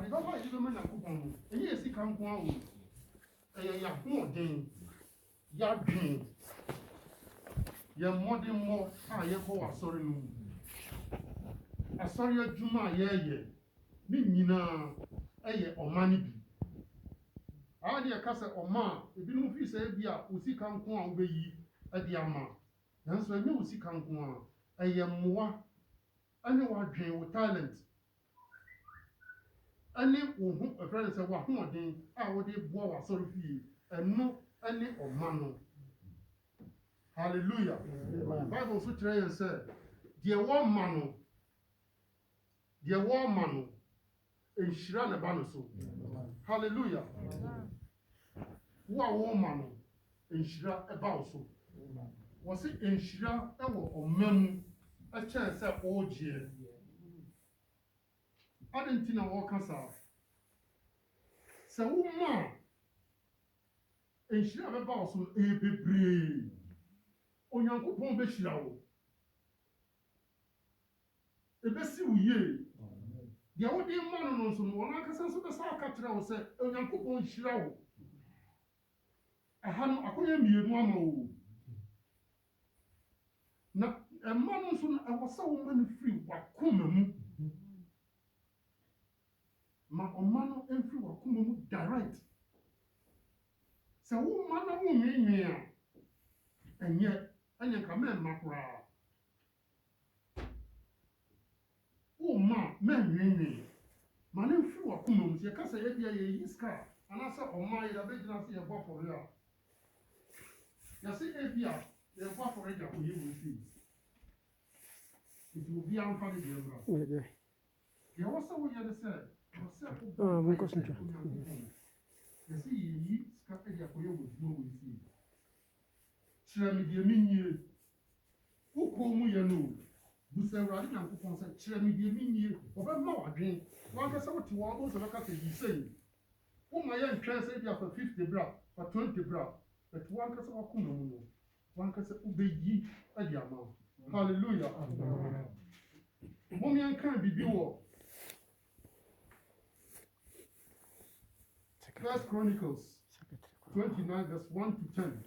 ade ba ba yi be na kupon enye esi kan ko awo ya ho den ya dwen ya modern mo a ye ko asori no asori adwuma ye ni nyina eye omani bi ade ya kasa oma ebinom fi se bia osi kan ko a obeyi ade ama nanso enye osi kan ko a eye moa ane wa dwen wo talent ane wo hu a friend say wa hu odin a wo de boa wa asori fi eno ane omano. Hallelujah. Bible so tell you say the one man enhyira ne ba no so. Hallelujah. Wo man enhyira e ba so. Wo se enhyira e wo omam a chance say ogie. Adentina wo kasa. Se wo ma enhyira be ba so e bebre. Onyankopon be hyira wo. Ebesi wo ye. Dia wo di ma no so no wona kasa so be sa ka tira wo se onyankopon hyira wo. Aha no akonya mienu ama wo. Na emma no so no ewosa wo ma no free wakoma mu. Ma omma no enfri wakoma mu direct. Se wo ma na wo nwenwe a enye ka me makura. Wo ma nwenwe. Ma na enfri wakoma mu se ka se ye bia ye yiska anasa omma ye da be gina se ye bo for ya. Ya se e bia ye bo for ya ko ye wo fi. It will be on for the year. You also will get a set. We got some chat. You see, ye scattered your way with no we see. Cherry, dear minion. Who call me your no? Who say, riding and coupon said, Cherry, dear minion, of a more drink. One can say what you are also look at you say. Oh, my young translate you for 50 bra, for 20 bra, but one can say, one can say, obey ye at the amount. Hallelujah. Mommy and can be beware. First Chronicles 29 verse 1 to 10.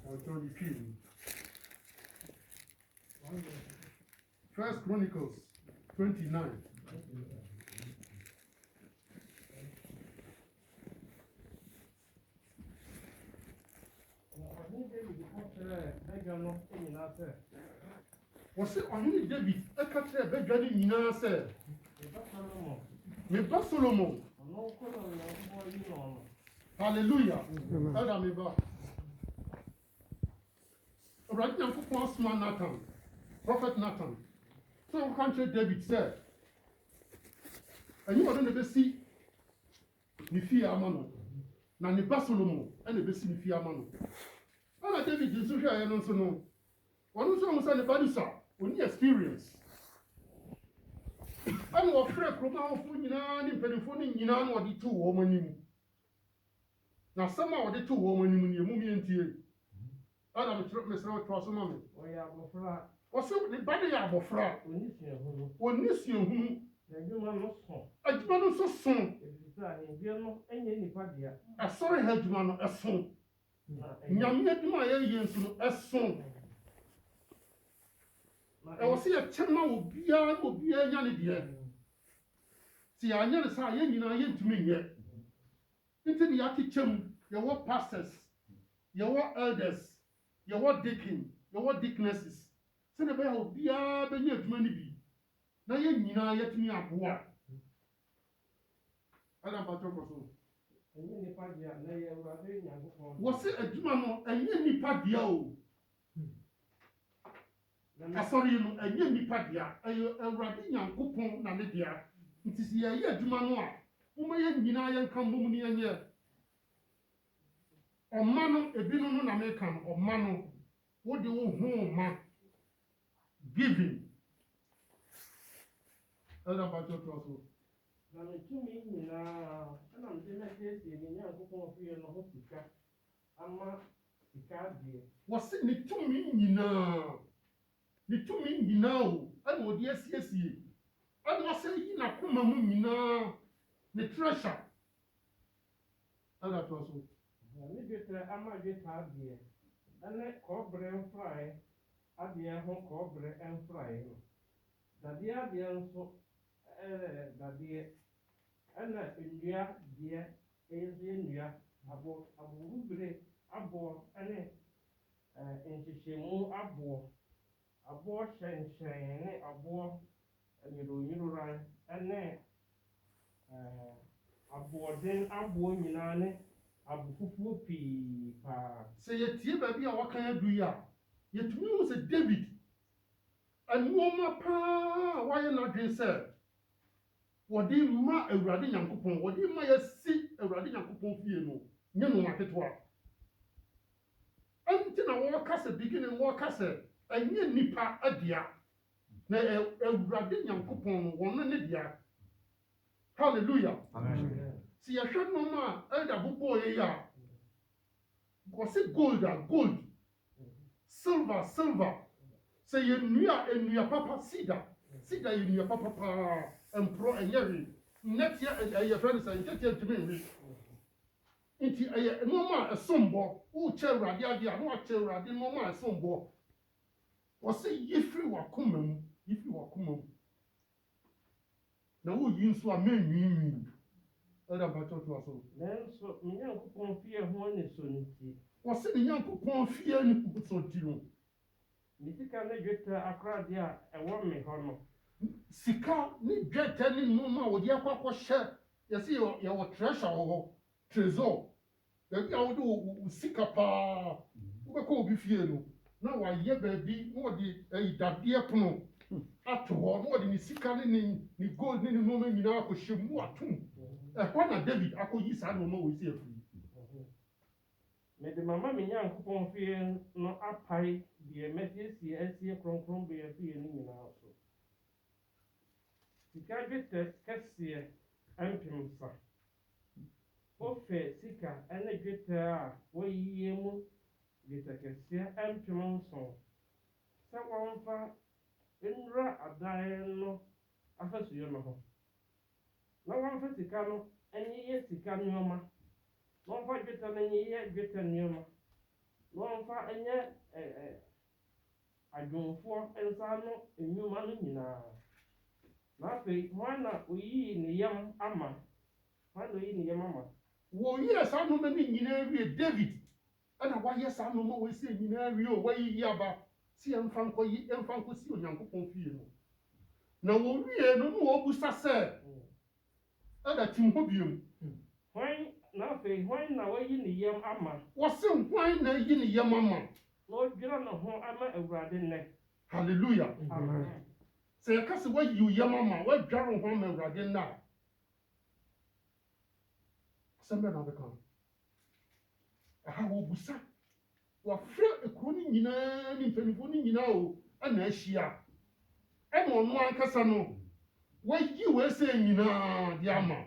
I'll turn the key. First Chronicles 29. Was it on David? I catch a bed ready in answer. Me ba Solomon. Hallelujah. Tell me ba. Right now, Postman Nathan, Prophet Nathan. So country David said, and you are going to see me fear amano. Na ne ba Solomon, and the best me fear amano. And David is here and also know. One who said the body sir, only experience. And what Fred Croma for Yinan, Penifoni, Yinan, or the 2 women. Now, somehow the 2 women in your movie and tea. And I'm a trip, Mr. Trossamon. Oh, yeah, Bofra. Or so the body of Bofra. When this young a man so soon. I saw a headman a son. Yamia do my aliens a son. I was see a channel will be a young dear. See, I never saw any yet to me yet. Into the kitchen, your what pastors, your what elders, your what deacon, your what deaconesses. Send a bell be a benyet money be. Now you know yet me up what. I don't know. Was it a Jumano and any padio? I saw you a yeni padia, a rabbian coupon namedia. It is here, Jumanoa, who may Yinayan come Mumuni year. Or Mano, a Bino American, or Mano, what do you home, man? Giving. I don't know about your trouble. Na me tumi nyinaa na me de na siesie me nyankopɔn fie no ho sika ama sikadie wɔse ne tumi nyinaa o ɛna wɔde asiesie ɛna wɔsɛ yi n'akoma mu nyinaa ne treasure ɛna to so ne dwetɛ ama dwetɛ adeɛ ɛne kɔbere mfrae adeɛ ho kɔbere mfrae no dadeɛ adeɛ nso ɛyɛ dadeɛ ɛna nnua deɛ nso yɛ nnua abobire aboɔ ɛne nhyehyɛmu aboɔ hyɛnhyɛn ne aboɔ nyoronyororan ɛne aboɔden aboɔ nyinaa ne abofufuo pii paa. sɛ yɛtie baabi a wɔka adu yi a yɛtumi hu sɛ David nneɛma paa a wɔayɛ n'adwene sɛ wɔde ma Awurade Nyankopɔn wɔde ma yɛsi Awurade Nyankopɔn fie no nyɛ no aketewa ɛnti na wɔka sɛ beginning wɔka sɛ ɛnyɛ nipa adea na Awurade Nyankopɔn no wɔn ne dea hallelujah si yɛhwɛ nneɛma a ɛda bobɔ yɛ yi a wɔse gold silver sɛ yɛ nnua papa sida yɛ nnua papa paa mporɔ ɛnyɛ hwee nnɛteɛ ɛyɛ fɛ no sɛ nkyɛteɛ ntumi nwe nti ɛyɛ nneɛma a ɛsom bɔ wokyɛ Awurade adeɛ a na wakyɛ Awurade nneɛma a ɛsom bɔ wɔse yɛfiri w'akoma mu na woyi nso a mɛnwiinwii ɛda mpatɔ to aso nanso me Nyankopɔn fie ho ne so nti wɔse ne Nyankopɔn fie ne so nti no ne sika ne dwetɛ akoradeɛ a ɛwɔ me hɔ no sika ne dwetɛ ne nnoma a wɔde akɔhyɛ yɛsɛ yɛwɔ treasure wɔ hɔ trésor baabi a wode wo sika paa wobɛkɔ obi fie no na wayɛ baabi na wɔde dadeɛ pono ato hɔ na wɔde ne sika ne ne gold ne ne nnoma nyinaa akɔhyɛ mu atom ɛhɔ na David akɔyi saa nnoma wɔ si afiri mede mama me Nyankopɔn fie no apae deɛ mɛsiesie asie kronkron bɛyɛ fie no nyinaa so sika dwetɛ kɛseɛ mpem sa ofe sika ɛne dwetɛ a wɔyiyie mu dwetɛ kɛseɛ mpem nson sɛ wɔmfa nnura adan no afasuo no ho na wɔmfa sika no ɛnyeyɛ sika nneɛma na wɔmfa dwetɛ no ɛnyeyɛ dwetɛ nneɛma na wɔmfa ɛnyɛ adwomfoɔ nsa no nnwuma no nyinaa na afei hwan na oyii ne yam ama wɔyɛ saa nnoma no nyinaa wie David ɛna wayɛ saa nnoma wɔ si nyinaa wie o wayiyi aba si ɛmfa nkɔsi Onyankopɔn fie no na wɔwie no na wɔbusa sɛ ɛda tim hɔ biom hwan na wayi ne yam ama wɔse hwan na ayi ne yam ama na ɔdwira ne ho ama Awurade nnɛ hallelujah amen sɛ yɛka sɛ wayi wo yam ama wadware ho ama Awurade nnɛ a asɛm bɛ na wobɛka aha wɔbusa wɔafrɛ kuro no nyinaa ne mpanimfoɔ no nyinaa o ɛna ahyia ɛna ɔno ankasa no wayi wɔɛsɛ nyinaa de ama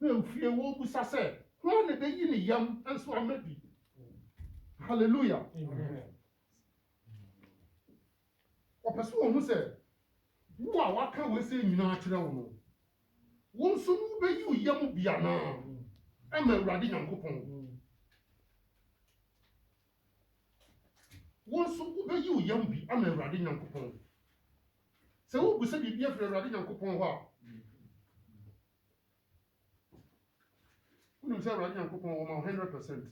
na ofie wɔbusa sɛ hwan na bɛyi ne yam nso ama bi hallelujah ɔpɛ so wɔn ho sɛ wo a waka wɔɛsɛ nyinaa kyerɛ wo no wo nso no wobɛyi wo yam bi anaa ɛma Awurade Nyankopɔn wo nso wobɛyi wo yam bi ama Awurade Nyankopɔn sɛ wobusa biribi afiri Awurade Nyankopɔn hɔ a wonim sɛ Awurade Nyankopɔn wɔ ma 100%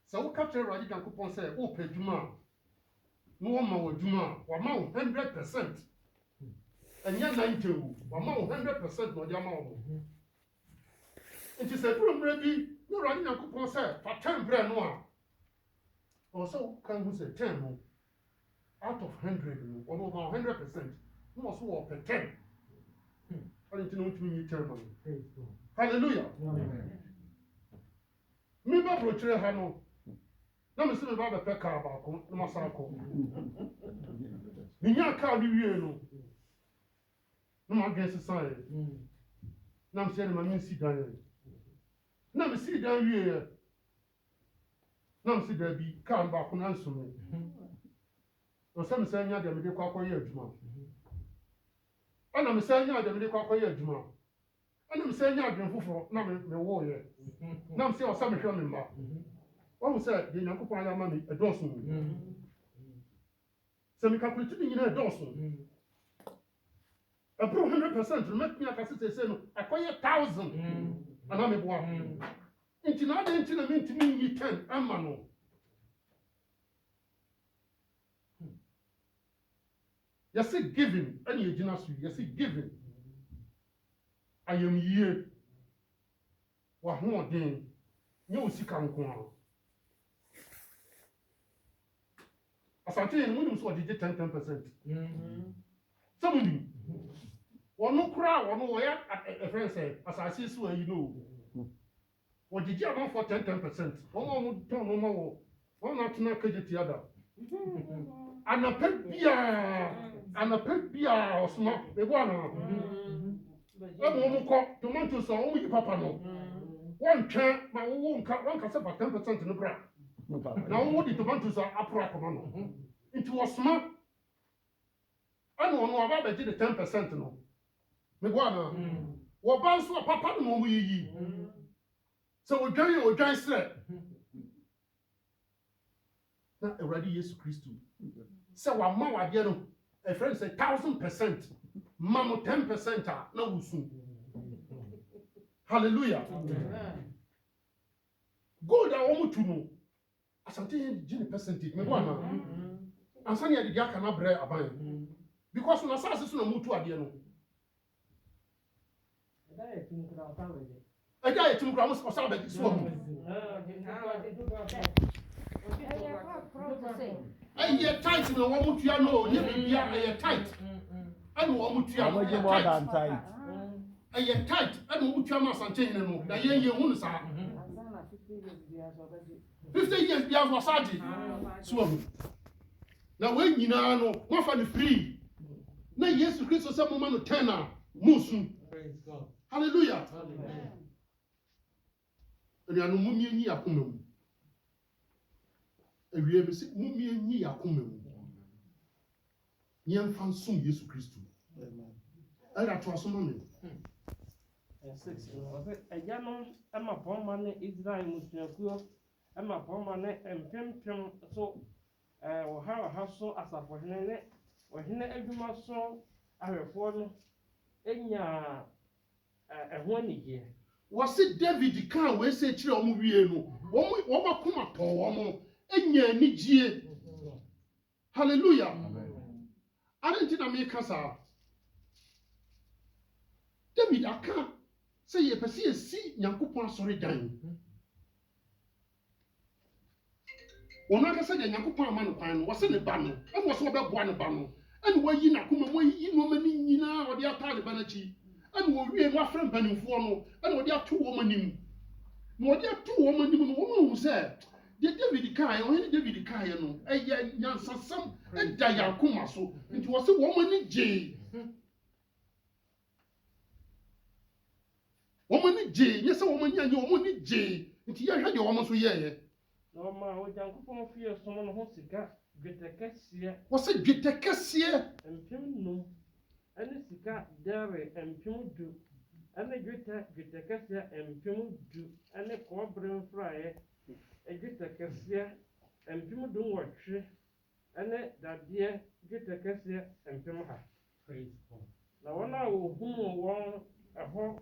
sɛ woka kyerɛ Awurade Nyankopɔn sɛ wopɛ adwuma a na wɔma wɔ adwuma a wɔama wo 100% ɛnyɛ 90 o wɔama wo 100% na ɔde ama wo nti sɛ duro mmerɛ bi na Awurade Nyankopɔn sɛ fa 10 brɛ no a ɔwɔ sɛ woka hu sɛ 10 no out of 100 no ɔno ɔma 100% na wɔ so wɔpɛ 10 ɔde nti na wontumi nyi 10 ma no hallelujah me ba brokyerɛ ha no na mese me ba bɛpɛ kaa baako na masa akɔ menya kaa no wie no na madwene sesaeɛ na mse na me si dan na me si dan wie na mse da bi kan ba ko na nsume o se me se nya de me de kwa koye adwuma ana me se nya de me de kwa koye adwuma ana me se nya adwen foforo na me wo ye na mse o sa me hwe me mba o se de Nyankopɔn ya ma me edoso se me calculate ni nyina edoso Approve 100%. Make me a cassette say no. I call you 1,000. And I'm a boy. Into now, then, to me, 10. I'm man. You see, giving. Any generous, you see, giving. I am here. What more thing? You see, come on. As I tell you, when you saw, did 10%. Somebody. One crowd, one way a friend said, as I see, so you know. What did you have for 10%? One would turn no more. One not to knock the other. And a pet beer or smoke the one. One call tomatoes or only papa no. One can, but one can suffer 10% in the ground. Now, what the tomatoes are upright into a smart. I don't know about the 10% no. Me go on. Wo ban so papa no mo yi. So we dwan sre. Na Awurade Yesu Kristo. Se wa ma wa de no. A friend say 1,000%. Ma mo 10% na wusu. Hallelujah. Gold a wo mutu no. Asante gene percentage me go on. Ansani ya de aka na bre aban. Because na sase so na mutu ade no. I got it to Grammar Sabbath. I hear tight in a woman to know, you are tight. I know what you are more than tight. I hear tight, I know what you are not saying, the young woman, sir. 50 years beyond Wasaji. Swim. Now, when you know, more for the free. Now, yes, to Christ, some woman of tenor, Musu. Hallelujah. And you are no mummy ni akuma. And we have said mummy ni akuma. Ni amfan sum Yesu Kristo. Amen. Era to asoma me. 6 ɛgya no ɛma pɔma ne Israel musuakuo ɛma pɔma ne mpempem so ɔha so asafohene ne ɔhene adwuma so ahwɛfoɔ no enya ɛho anigye. Was it David can we say chire omo wie no wo makoma to wo mo enya anigye. Hallelujah. Amen. Aren't na me kasa David aka say ye pese si Nyankopon asori dan. Wona ka say Nyankopon ama no kwan no wo se ne ba no e wo so obeboa ne ba no ene wo yi nakoma mo yi no mani nyina wo de ata ne ba na chi ene wo wie no afra mpanimfo no ene wo de ato wo manim no wo de ato wo manim no wo mu say de David kai o he David kai no eye nyansasam e da Yakoma so nti wo se wo mani je woman J, yes, a woman, and your money J, and you had your woman so yeah. No, ma, what Yankopon fear someone who sika, get a cassia. What's it get a cassia? And pim no, and a sika, dare, and pim do, and a get a cassia, and pim do, and a cobra fry, a get a cassia, and pim do what tree, and that dear get a cassia, and pim ha. Praise God. Now, one hour whom one a home.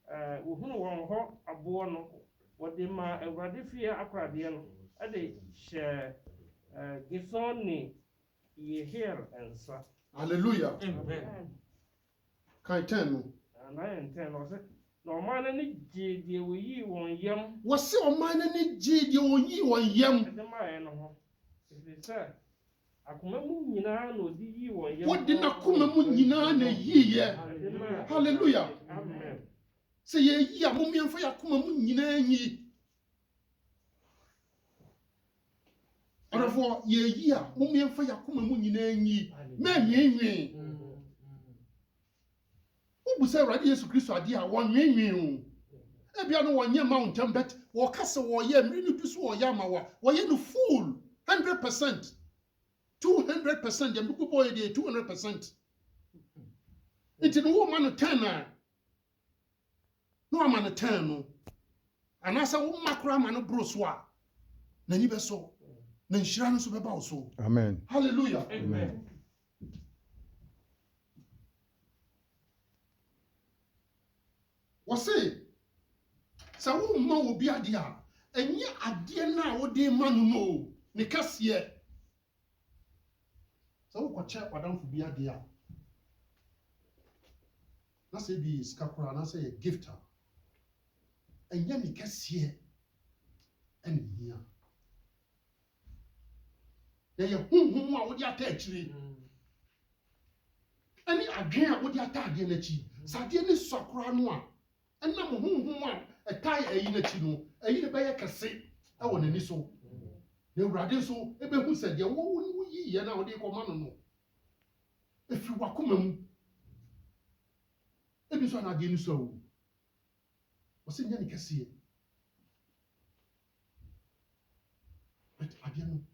Uhunu won ho abo no wode ma Awurade fie akwade no ade hye Gisoni Yehiel ensa. Hallelujah. Amen. Kai 10 no. And I intend was it no man ni je de wo yi won yam. Was it o man ni je de wo yi won yam. De ma no ho. If say akoma mu nyina na odi yi won yam. What did akoma mu nyina na yi ye? Hallelujah. Amen. Say ye ya mo miamfa yakoma mu nyina nyi. Orafo ye ya mo miamfa yakoma mu nyina nyi. Me nyenwe. say Awurade Yesu Kristo ade a wɔnwenwen o ebia no wɔnyɛ mountain but wɔka se wɔyɛ mmiri no du so wɔyɛ ama wɔyɛ no full 100%. 200%, the people boy they 200%. It no man 10 no man 10 no. And as a makra man broswa. Na ni beso. Na nhyira no so beba so. Amen. Hallelujah. Amen. What say? Sa wo ma obi ade a enye ade na wo de ma no ne kase. So we check Madam for be a dear. Na say be scapula, na say a gifter. And yet, can see and here. Then you whom would you attach me? Any again would you attack the energy? Sadian sacra noir. And number whom a tie a unity no, a unit by a cassette. I want any so. The radiso, ebe who said, "You won't ye now they command no." If you were coming, if you saw again so, was in any case, but again,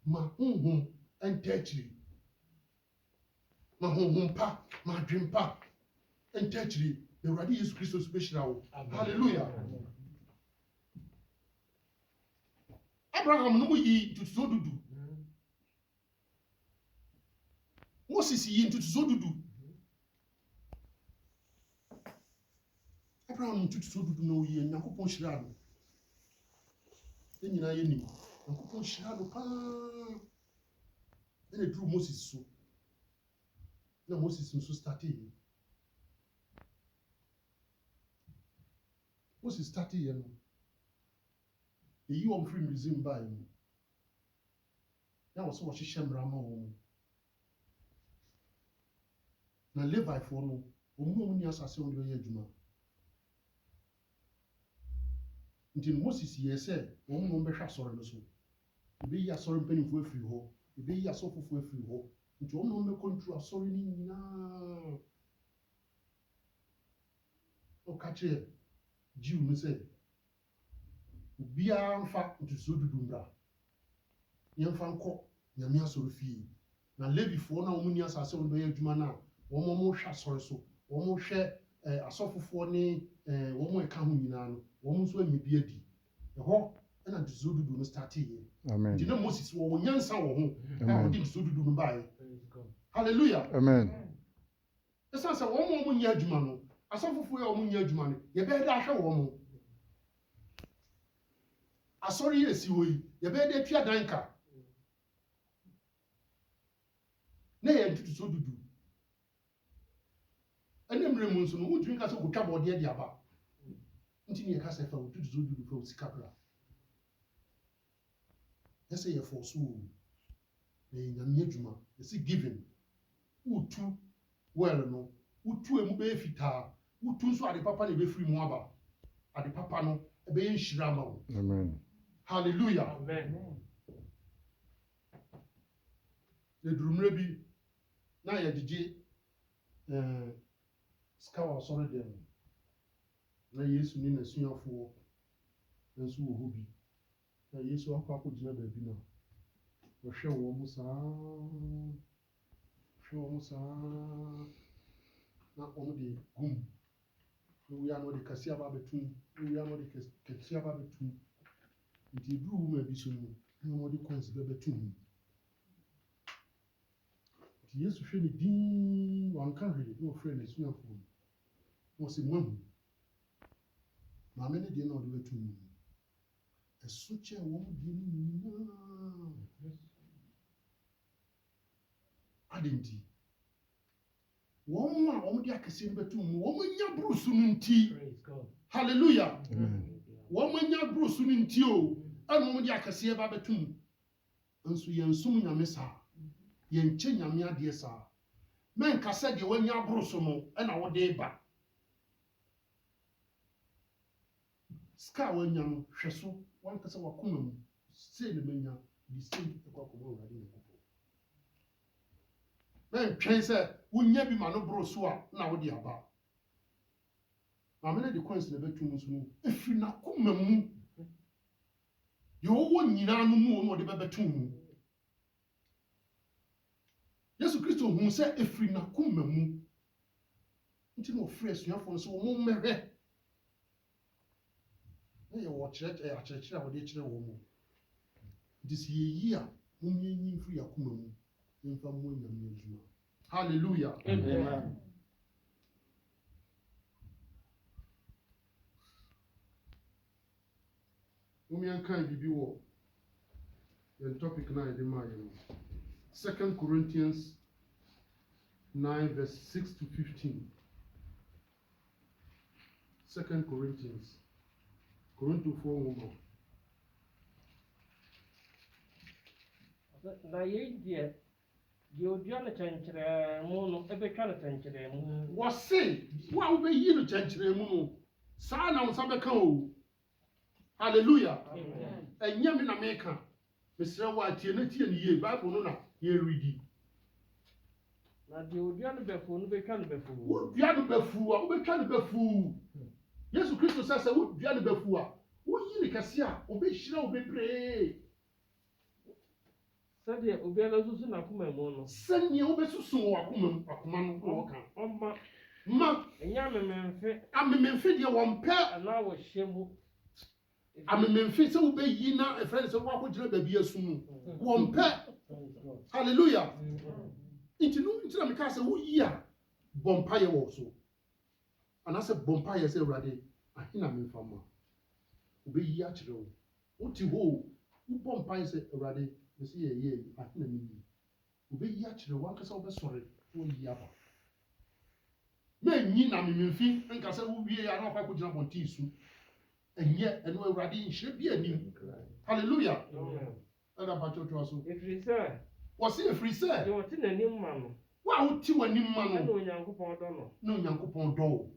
my home and tertiary, my home pa, my dream pa, and tertiary, the radius Christus special. Hallelujah. Abraham no ye to so do. Moses ye into so do. Abraham to so do no ye and Yakupon Shirado. Then you know ye knew Yakupon Shirado pa. Then it drew Moses so. Now Moses so started. Moses started you know. You on free museum by me. That was what she shembrama home. Na Levi for no, omo ni asase on the adwuma. Nti Moses ye say, omo behwa soro no so. Ebe yi asoro mpanimfo afiri ho, ebe yi asofofo afiri ho. Nti omo me control asoro ni nyina. O ka che Jew no say Ubia mfa ntuso dudu mbra. Yemfa nkọ nyame asoro fie. Na Levifo na omu ni asase on do adwuma na omo hwa asoro so. Omo hwe asofofo ne omo eka ho nyina no. Omo nso anyibi adi. Eho na ntuso dudu no start ye. Amen. Dina Moses wo nyansa wo ho. Na wo di ntuso dudu no bae. Hallelujah. Amen. Esa se omo nya adwuma no. Asofofo ya omo nya adwuma no. Ye be da hwe wo mo. Asori yesi hoyi ye be de tua danka na ye ntutu so dudu ene mre mu nso no wudwin ka so ko twa bode de aba nti ne ka se fa ntutu so dudu fa sikapra yesi ye for so e nyame adwuma yesi given utu well no utu emu be fita utu nso ade papa na be free mu aba ade papa no e be nhira ma wo. Amen. Hallelujah. Amen. The drummer be na ya dije skawa sorry dem na Yesu ni nasuafo nso wo hobi na Yesu akwa akogina ba bi na wo hwe wo musa na omo de gum no we are no de kasia ba betum we are no de kasia ba betum nti duru ma bi so no na mo de coins be betum nti Yesu hwe ni din wan kan hwe no hwe na suafo mo se mo ma me ne de na o de betum eso che wo mo de ni na adenti Woma omudi akese betum woma nya brusu nti. Praise God. Hallelujah. Amen. Woma nya brusu nti o ana omudi akese ba betum. Nso yensum nyame sa. Yenche nyame ade sa. Men kasa de wanya brusu no na wo de ba. Ska wanya no hweso wan kasa wakoma mu. Sei ne menya di sei ekwa ko wo rade ne ko. Men twɛn sɛ wonya bi ma no boro so a na wo de aba amene de kwansi na betu mu so no efiri na koma mu ye wo nyina no mu no de bebetu mu Yesu Kristo hu se efiri na koma mu nti no fresh suafo no so wo mmehwe na ye wo kyerɛ a wo de kyerɛ wo mu this year munyenyi mfiri akoma mu mfa mu nyam na adwuma hallelujah Amen. Mumiankan bibi wo the topic na yɛde maa yɛ no 2 Corinthians 9 verse 6 to 15 2 Corinthians Korintofoɔ nwoma Na yɛn deɛ odua no kyɛnkyerɛmu no ɛbɛtwa no kyɛnkyerɛmu. wɔse wo a wobɛyi no kyɛnkyerɛmu no saa na wo nsa bɛka o hallelujah Amen. ɛnyɛ me na meka mesrɛ wo atie na tie ne yie bible no na yɛredi Na deɛ odua no bɛfo no bɛtwa no bɛfo. wodua no bɛfu a wobɛtwa no bɛfu Yesu Kristo sɛ sɛ wodua no bɛfu a woyi ne kɛse a wobɛhyira wo bebree Sɛdeɛ obiara susu n'akoma mu no. sɛnea wobɛsusu wɔ akoma no wɔka Ɔma ma ɛnyɛ amememfe amememfe deɛ wɔmpɛ anaa wɔhyɛ mu. amememfe sɛ wobɛyi na ɛfrɛ ne sɛ woakɔgyina baabi asu mu wɔmpɛ halleluya nti na meka sɛ woyi a bɔ mpayɛ wɔ so anaasɛ bɔ mpayɛ sɛ Awurade ahe na memfa ma wobɛyi akyerɛ wo wote hɔ o wobɔ mpayɛ sɛ Awurade mesi yɛyɛ ahe na meyi wobɛyi akyerɛ wo ankasa wobɛsɔre na woyi aba manyi na mememfi nka sɛ wowie a na wakɔ akɔgyina bɔnten su ɛnyɛ ɛno Awurade nhyerɛ bi anim halleluya ɛda bakyɛtoa so Ɛfiri sɛ wɔse ɛfiri sɛ deɛ ɔte n'anim ma no wo a wote w'anim ma ɛna no Onyankopɔn dɔ no. na Onyankopɔn dɔ wo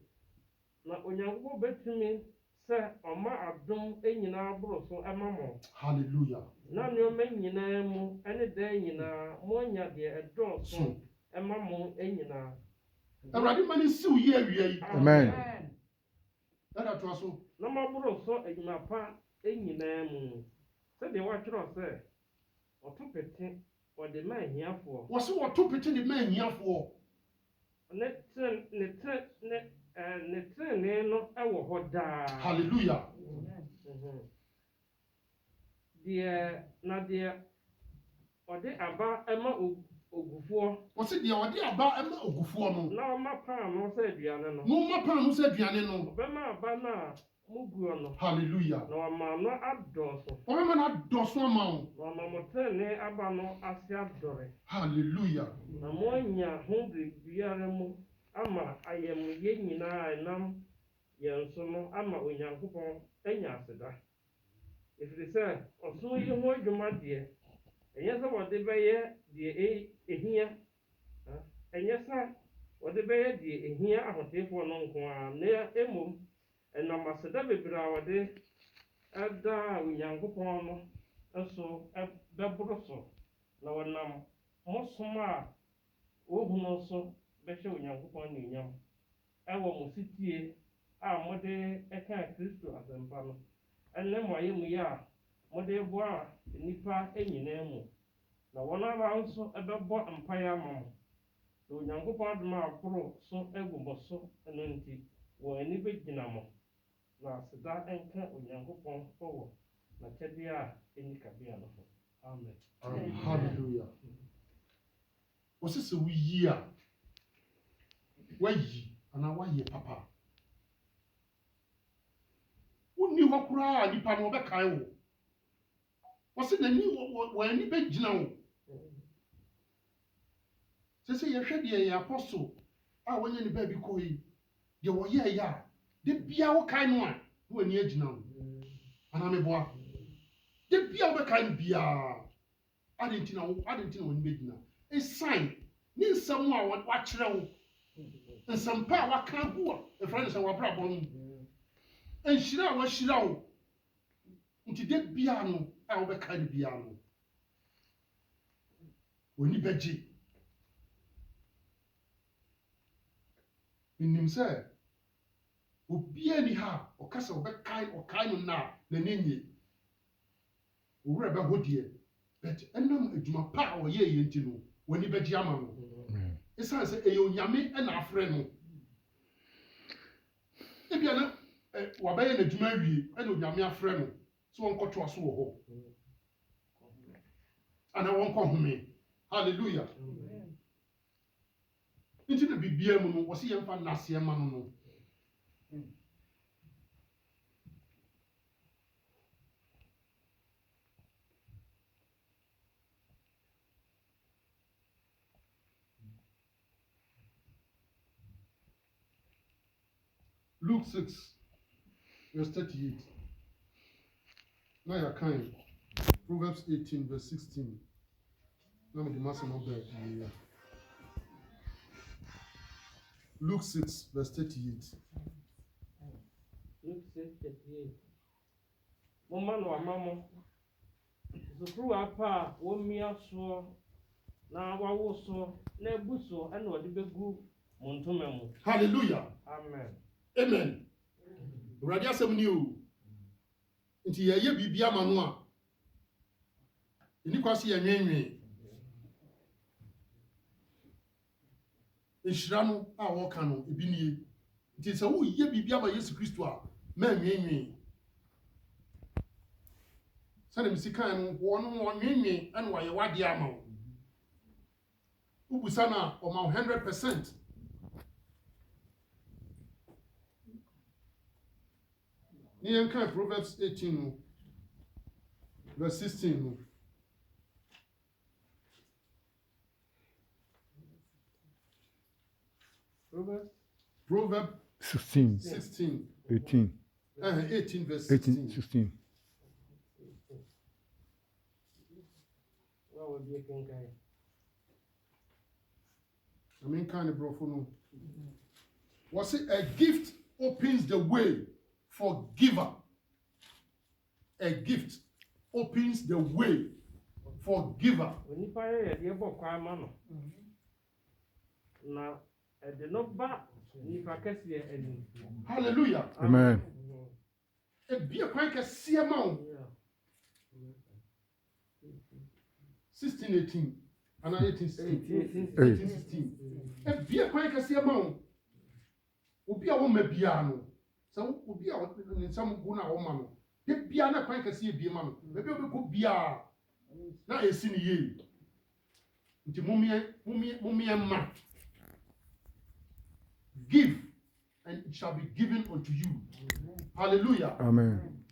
Na Onyankopɔn bɛtumi sɛ ɔma adom nyinaa boro so ɛma mo. hallelujah Na nneɛma nyinaa mu ɛne daa nyinaa mo anya deɛ ɛdɔɔso so ɛma mo nyinaa. Awurade ma ne siw yɛ awia yi Amen. ɛda toa so Na maboro so adwuma pa nyinaa mu. Sɛdeɛ wɔatwerɛ sɛ ɔto pete ɔde ma ahiafoɔ. wɔse wɔto pete de ma ahiafoɔ Ne trenee no ɛwɔ hɔ daa. hallelujah Mhm. Deɛ ɔde aba ɛma ogufoɔ wɔse deɛ ɔde aba ɛma ogufoɔ no na ɔma paano sɛ aduane no. na ɔma paa no sɛ aduane no Ɔbɛma aba no a muguo no hallelujah na ɔma no adɔɔso. ɔbɛma no adɔso ama wo Na ɔma mo trenee aba no ase adɔre. hallelujah Na moanya ho biribiara mu ama ayɛ mo yɛ nyinaa a ɛnam yɛn so no ama Onyankopɔn anya aseda. Ɛfiri sɛ ɔsom yi ho adwuma deɛ ɛnyɛ sɛ wɔde bɛyɛ deɛ ehia ɛnyɛ sɛ wɔde bɛyɛ deɛ ehia ahotefoɔ no nko ara na mmom ɛnam aseda bebree a wɔde ɛda Onyankopɔn no nso bɛboro so na wɔnam mo som a wohu no so bɛhyɛ Onyankopɔn anuonyam ɛwɔ mo sitie a mode ɛka Kristo asɛmpa no ɛne mo ayɛ mu yɛ a mode boa nnipa nyinaa mu na wɔn ara nso ɛbɛbɔ mpaeɛ ama mo na Onyankopɔn adom a aboro so agu mo so ɛno nti wɔn ani bɛgyina mo na aseda nka Onyankopɔn wɔ n'akyɛdeɛ a ɛnni kabea no ho amen. hallelujah wɔse sɛ woyi a wayi anaa wayɛ papa wonni hɔ koraa a nipa no wɔbɛkae wo wɔse n'ani wɔn ani bɛgyina wo sɛ sɛ yɛhwɛ deɛ yɛ apɔstol a wɔnyɛ ne baabi kɔ yi deɛ wɔyɛɛyɛ a de bia wokae no a na w'ani agyina wo anaa meboa de bia wobɛkae no biaa ade nti na w'ani bɛgyina ɛsiane ne nsɛm a wakyerɛ wo nsɛmpa a waka gu a ɛfrɛ no sɛ wabrabɔ no mu nhyira a wahyira wo nti de bia no a wobɛkae no biaa no w'ani bɛgye menim sɛ Obia ni ha okasa okai no na nenye. Owura be hodie. But enam adwuma pa a oye ye nti no, woni begye ama no. Esan se eyo nyame na afre no. Ebia na wabaye na adwuma wie na onyame afre no. So onkoto aso wo ho. Ana wonko home. Hallelujah. Nti na bibia mu no, wo se yemfa nase ma no no. Luke 6, verse 38. Now you're kind. Proverbs 18, verse 16. Now the master not back. Luke 6, verse 38. Luke 6:38. Mama no amamo. Sukuru apa wo mia so na wawo so na ebuso na odi begu montoma mu. Hallelujah. Amen. Amen. Awurade asɛm ni o. Nti yɛyɛ bibia ma no a. Ɛni kwasi yɛ nwenwen. Ehyira no a wɔka no ebi nie. Nti sɛ wo yɛ bibia ma Yesu Kristo a, ma nwenwen. Sɛ msi kan no wɔn nwenwen ɛna wɔyɛ wade ama wo. Ubusa na ɔma 100%. Ni kan Proverbs 18 no, verse 16 no. Proverbs 16, 16. 18, 18 verse 18, 16. 16. What would you think? I mean, kind of bro, no. Was it a gift opens the way for giver? A gift opens the way for giver. When you fire a dear book, I'm on. Now, at the no back, if I can see any. Hallelujah. Amen. A beer quite a see amount. 16, 18. And 18, 16. 18, 16. A beer quite a see amount. Obi a woman piano. So, Obi a some guna woman. The piano quite a see a beer man. Maybe we could be a. Now a sin ye. Into mummy and man. Give, and it shall be given unto you. Hallelujah. Amen.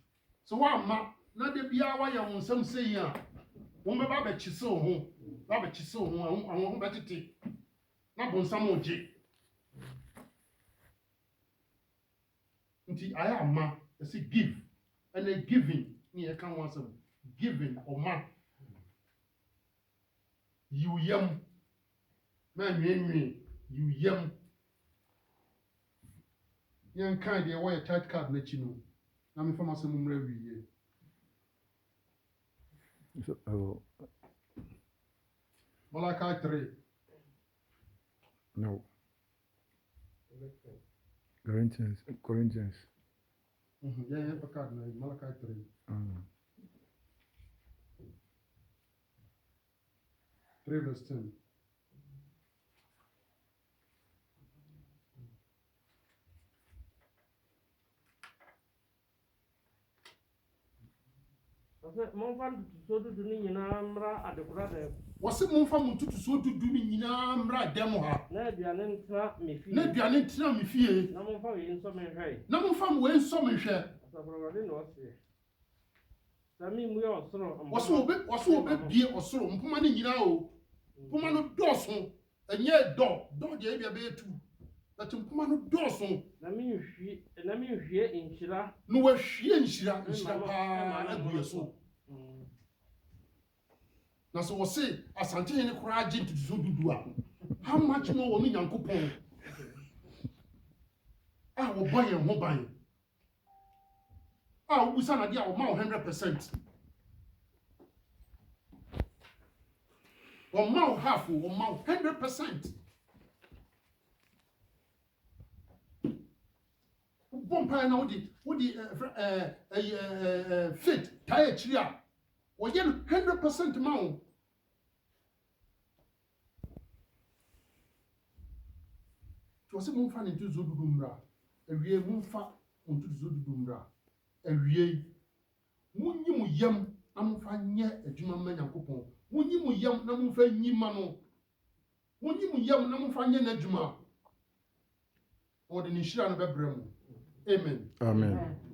So what ma na de bia wa ya wonsam sei a wo me ba be chise ho ba be chise ho awon ho betete na bonsam oje nti aya ma say give and then giving ni e kan wansam giving or ma you yam ma nwenwen you yam yan kan de wo ya tight card na chi no na me fama asem mra wiye So, Malachi 3 no. Corinthians. Yeah, card na Malachi 3 3 verse 10. Wase momfa mo tutu so dudu mi nyina mra dem ha. Na aduane ntra me fie. Na aduane ntra me fie. Na momfa we nso me hwɛ. Na momfa mo we nso me hwɛ. Asabrɔde na ɔse. Sami mu yɛ ɔsoro. Wase obe bie ɔsoro mpoma ne nyina o. Mpoma no dɔso. Enye dɔ de bia be tu. That mpoma no dɔso. Na me hwie nhyira. No we hwie nhyira pa agu yeso. Na so wose asante ne kora agye ntutu so dudu a. How much more wo no Nyankopɔn? Ah, wo ban ho ban. Ah, wo busa na dia wo ma 100%. Wo ma half, wo ma 100%. Wo mpae na wodi faith tae akyiri a wɔyɛ no 100% ma wo wɔsɛ momfa ne ntotoso dudu mmra awie momfa ntotoso dudu mmra awie munyi mo yam na momfa nyɛ adwuma ma Nyankopɔn munyi mo yam na momfa nyi ma no munyi mo yam na momfa nyɛ n'adwuma wɔde ne nhyira no bɛbrɛ mu amen Amen.